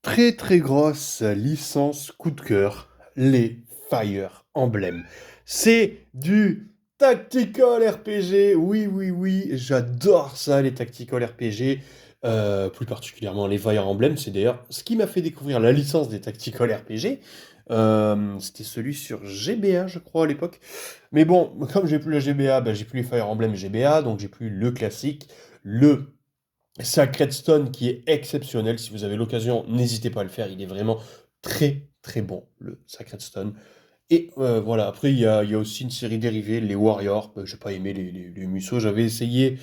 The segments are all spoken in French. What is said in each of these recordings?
Très très grosse licence coup de cœur, les Fire Emblem. C'est du tactical RPG, oui oui oui, j'adore ça les tactical RPG, plus particulièrement les Fire Emblem, c'est d'ailleurs ce qui m'a fait découvrir la licence des tactical RPG. C'était celui sur GBA je crois à l'époque. Mais bon, comme j'ai plus la GBA, bah, j'ai plus les Fire Emblem GBA, donc j'ai plus le classique, le Sacred Stone qui est exceptionnel. Si vous avez l'occasion, n'hésitez pas à le faire. Il est vraiment très très bon, le Sacred Stone. Et voilà, après il y a aussi une série dérivée, les Warriors. J'ai pas aimé les Musou. J'avais essayé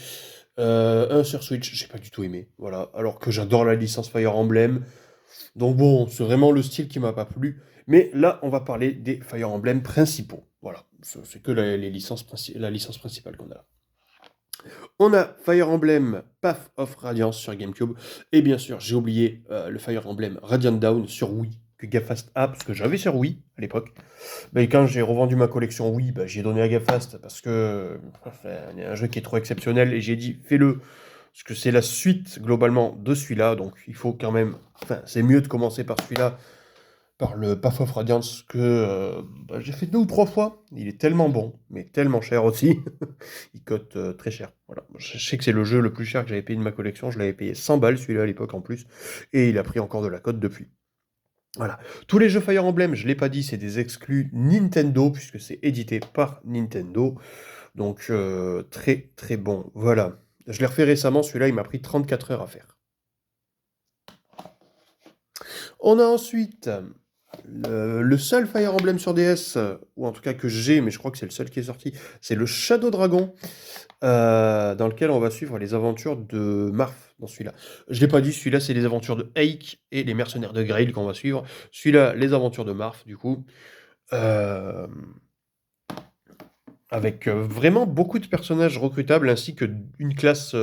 un sur Switch, j'ai pas du tout aimé. Voilà, alors que j'adore la licence Fire Emblem. Donc bon, c'est vraiment le style qui m'a pas plu. Mais là, on va parler des Fire Emblem principaux. Voilà, c'est que la licence principale qu'on a là. On a Fire Emblem Path of Radiance sur GameCube. Et bien sûr, j'ai oublié le Fire Emblem Radiant Down sur Wii, que Gafast a, parce que j'avais sur Wii à l'époque. Mais quand j'ai revendu ma collection Wii, bah, j'ai donné à Gafast, parce que enfin, il y a un jeu qui est trop exceptionnel, et j'ai dit, fais-le, parce que c'est la suite globalement de celui-là, donc il faut quand même... Enfin, c'est mieux de commencer par celui-là, par le Path of Radiance que bah, j'ai fait 2 ou 3 fois. Il est tellement bon, mais tellement cher aussi. Il coûte très cher. Voilà. Je sais que c'est le jeu le plus cher que j'avais payé de ma collection. Je l'avais payé 100 balles celui-là à l'époque en plus. Et il a pris encore de la cote depuis. Voilà. Tous les jeux Fire Emblem, je ne l'ai pas dit, c'est des exclus Nintendo, puisque c'est édité par Nintendo. Donc très très bon. Voilà. Je l'ai refait récemment, celui-là il m'a pris 34 heures à faire. On a ensuite le seul Fire Emblem sur DS, ou en tout cas que j'ai, mais je crois que c'est le seul qui est sorti, c'est le Shadow Dragon, dans lequel on va suivre les aventures de Marth dans celui-là. Je l'ai pas dit, celui-là c'est les aventures de Eik et les mercenaires de Grail qu'on va suivre. Celui-là, les aventures de Marth, du coup. Euh, avec vraiment beaucoup de personnages recrutables ainsi que une classe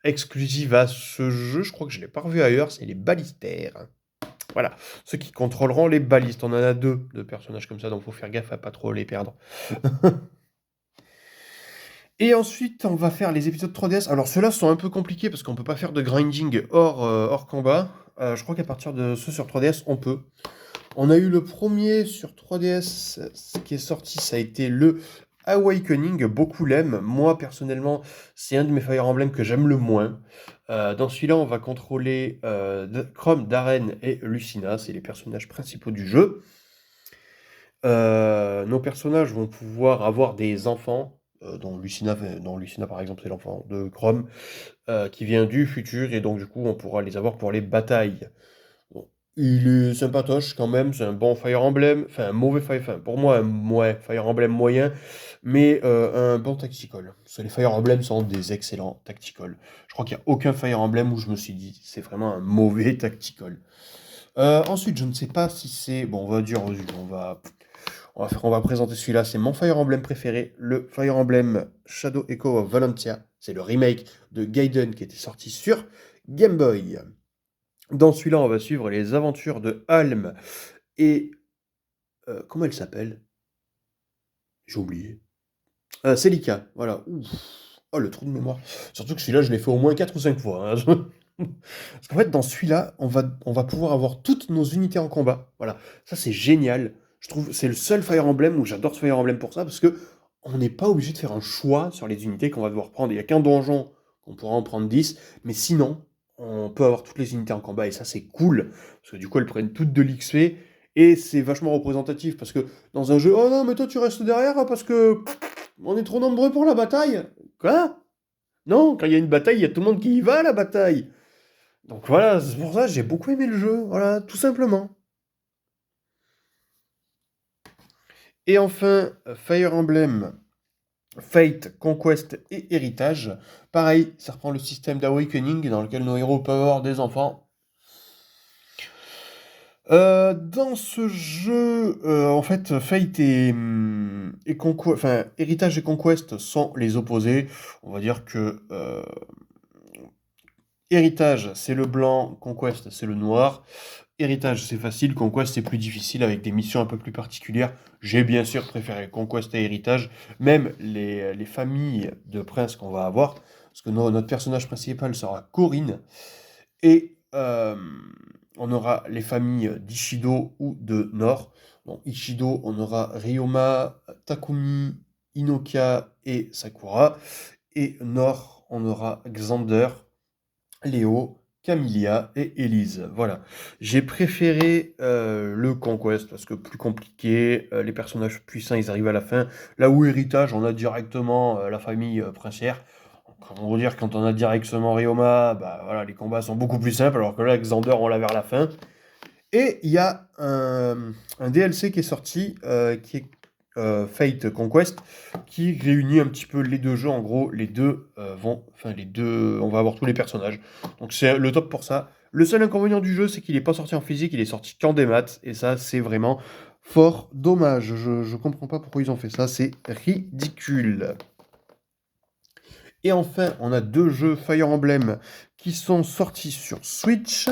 exclusive à ce jeu. Je crois que je ne l'ai pas revu ailleurs, c'est les balistaires. Voilà, ceux qui contrôleront les balistes. On en a deux de personnages comme ça, donc faut faire gaffe à pas trop les perdre. Et ensuite, on va faire les épisodes 3DS. Alors ceux-là sont un peu compliqués parce qu'on peut pas faire de grinding hors combat. Je crois qu'à partir de ceux sur 3DS, on peut. On a eu le premier sur 3DS, ce qui est sorti, ça a été le Awakening. Beaucoup l'aiment. Moi, personnellement, c'est un de mes Fire Emblem que j'aime le moins. Dans celui-là, on va contrôler Chrome, Darren et Lucina. C'est les personnages principaux du jeu. Nos personnages vont pouvoir avoir des enfants, dont Lucina par exemple c'est l'enfant de Chrome, qui vient du futur et donc du coup on pourra les avoir pour les batailles. Bon, il est sympatoche quand même, c'est un bon Fire Emblem, enfin un mauvais Fire, enfin pour moi Fire Emblem moyen, mais un bon tactical. Les Fire Emblem sont des excellents tactical. Je crois qu'il n'y a aucun Fire Emblem où je me suis dit c'est vraiment un mauvais tactical. Ensuite, je ne sais pas si c'est... Bon, on va dire, on va présenter celui-là, c'est mon Fire Emblem préféré, le Fire Emblem Shadow Echo of Valentia. C'est le remake de Gaiden qui était sorti sur Game Boy. Dans celui-là, on va suivre les aventures de Alm et... comment elle s'appelle? J'ai oublié. Celica, voilà. Ouf. Oh, le trou de mémoire. Surtout que celui-là, je l'ai fait au moins 4 ou 5 fois, hein. Parce qu'en fait, dans celui-là, on va pouvoir avoir toutes nos unités en combat. Voilà. Ça, c'est génial. Je trouve c'est le seul Fire Emblem où j'adore ce Fire Emblem pour ça, parce que on n'est pas obligé de faire un choix sur les unités qu'on va devoir prendre. Il n'y a qu'un donjon qu'on pourra en prendre 10, mais sinon, on peut avoir toutes les unités en combat, et ça, c'est cool. Parce que du coup, elles prennent toutes de l'XP, et c'est vachement représentatif, parce que dans un jeu, oh non, mais toi, tu restes derrière, hein, parce que on est trop nombreux pour la bataille. Quoi? Non, quand il y a une bataille, il y a tout le monde qui y va à la bataille. Donc voilà, c'est pour ça que j'ai beaucoup aimé le jeu, voilà, tout simplement. Et enfin, Fire Emblem, Fate, Conquest et Héritage. Pareil, ça reprend le système d'Awakening dans lequel nos héros peuvent avoir des enfants. Dans ce jeu, en fait, Fate enfin, Héritage et Conquest sont les opposés. On va dire que Héritage, c'est le blanc, Conquest, c'est le noir. Héritage, c'est facile, Conquest, c'est plus difficile avec des missions un peu plus particulières. J'ai bien sûr préféré Conquest à Héritage, même les familles de princes qu'on va avoir, parce que notre personnage principal sera Corinne, et on aura les familles d'Ishido ou de Nord. Donc Ishido, on aura Ryoma, Takumi, Inokia et Sakura. Et Nord, on aura Xander, Léo, Camilla et Elise. Voilà. J'ai préféré le Conquest parce que plus compliqué, les personnages puissants ils arrivent à la fin. Là où Héritage, on a directement la famille princière. Donc, on va dire quand on a directement Ryoma, bah voilà, les combats sont beaucoup plus simples, alors que là, Xander, on l'a vers la fin. Et il y a un DLC qui est sorti, qui est Fate Conquest, qui réunit un petit peu les deux jeux. En gros, les deux enfin les deux, on va avoir tous les personnages. Donc c'est le top pour ça. Le seul inconvénient du jeu, c'est qu'il n'est pas sorti en physique, il est sorti qu'en démat, et ça, c'est vraiment fort dommage. Je comprends pas pourquoi ils ont fait ça, c'est ridicule. Et enfin, on a deux jeux Fire Emblem qui sont sortis sur Switch.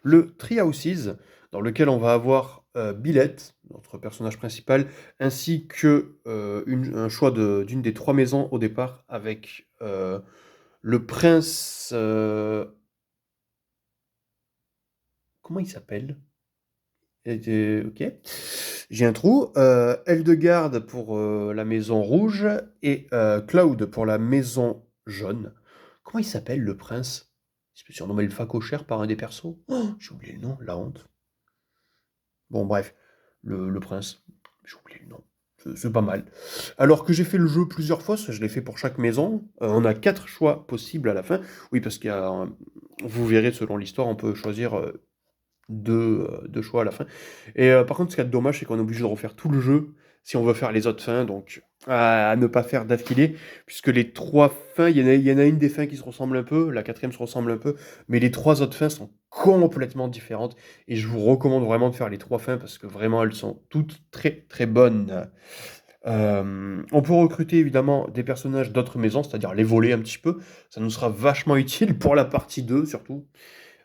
Le Tree Houses, dans lequel on va avoir Billette, notre personnage principal, ainsi que un choix d'une des trois maisons au départ, avec le prince... comment il s'appelle? Ok. J'ai un trou. Eldegarde pour la maison rouge et Cloud pour la maison jaune. Comment il s'appelle le prince? Il se peut surnommer le facochère par un des persos. Oh, j'ai oublié le nom, la honte. Bon, bref, le prince, j'ai oublié le nom. C'est pas mal. Alors que j'ai fait le jeu plusieurs fois, je l'ai fait pour chaque maison. On a 4 choix possibles à la fin. Oui, parce qu'il y a, vous verrez, selon l'histoire, on peut choisir deux choix à la fin. Et par contre, ce qui est dommage, c'est qu'on est obligé de refaire tout le jeu si on veut faire les autres fins, donc à ne pas faire d'affilée, puisque les trois fins, il y en a une des fins qui se ressemble un peu, la quatrième se ressemble un peu, mais les trois autres fins sont complètement différentes, et je vous recommande vraiment de faire les trois fins, parce que vraiment, elles sont toutes très très bonnes. On peut recruter évidemment des personnages d'autres maisons, c'est-à-dire les voler un petit peu, ça nous sera vachement utile pour la partie 2 surtout.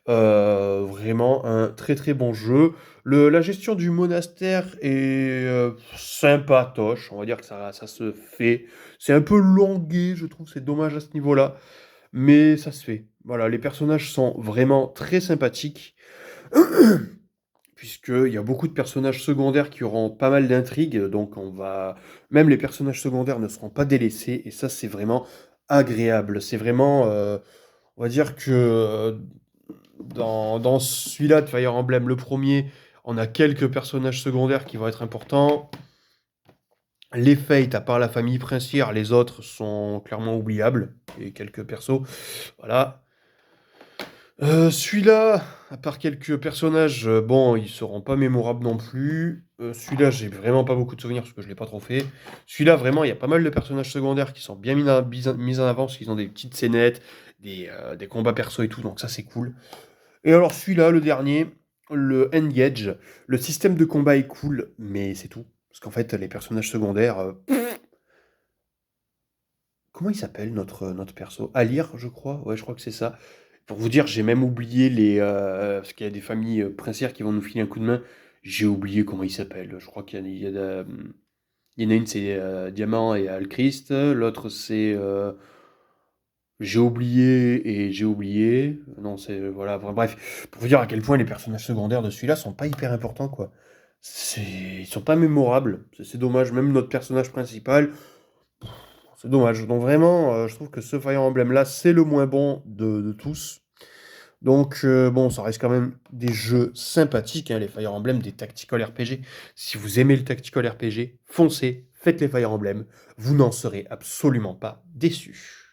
Vraiment un très très bon jeu. La gestion du monastère est sympatoche, on va dire que ça se fait. C'est un peu longué, je trouve, c'est dommage à ce niveau-là, mais ça se fait. Voilà, les personnages sont vraiment très sympathiques, puisqu'il y a beaucoup de personnages secondaires qui auront pas mal d'intrigues, donc même les personnages secondaires ne seront pas délaissés, et ça c'est vraiment agréable. C'est vraiment, on va dire que dans celui-là de Fire Emblem, le premier, on a quelques personnages secondaires qui vont être importants. Les Fates, à part la famille princière, les autres sont clairement oubliables. Et quelques persos. Voilà. Celui-là, à part quelques personnages, bon, ils seront pas mémorables non plus. Celui-là, j'ai vraiment pas beaucoup de souvenirs parce que je l'ai pas trop fait. Celui-là, vraiment, il y a pas mal de personnages secondaires qui sont bien mis en avant parce qu'ils ont des petites scénettes, des combats perso et tout, donc ça c'est cool. Et alors celui-là, le dernier, le Engage, le système de combat est cool, mais c'est tout. Parce qu'en fait, les personnages secondaires... comment il s'appelle notre perso? Alir, je crois. Ouais, je crois que c'est ça. Pour vous dire, j'ai même oublié parce qu'il y a des familles princières qui vont nous filer un coup de main. J'ai oublié comment il s'appelle. Je crois il y en a une, c'est Diamant et Alchrist. L'autre, c'est... j'ai oublié et j'ai oublié. Non, c'est... Voilà, bref. Pour vous dire à quel point les personnages secondaires de celui-là sont pas hyper importants, quoi. Ils sont pas mémorables. C'est dommage. Même notre personnage principal, c'est dommage. Donc vraiment, je trouve que ce Fire Emblem-là, c'est le moins bon de tous. Donc bon, ça reste quand même des jeux sympathiques, hein, les Fire Emblem, des tactical RPG. Si vous aimez le tactical RPG, foncez, faites les Fire Emblem. Vous n'en serez absolument pas déçus.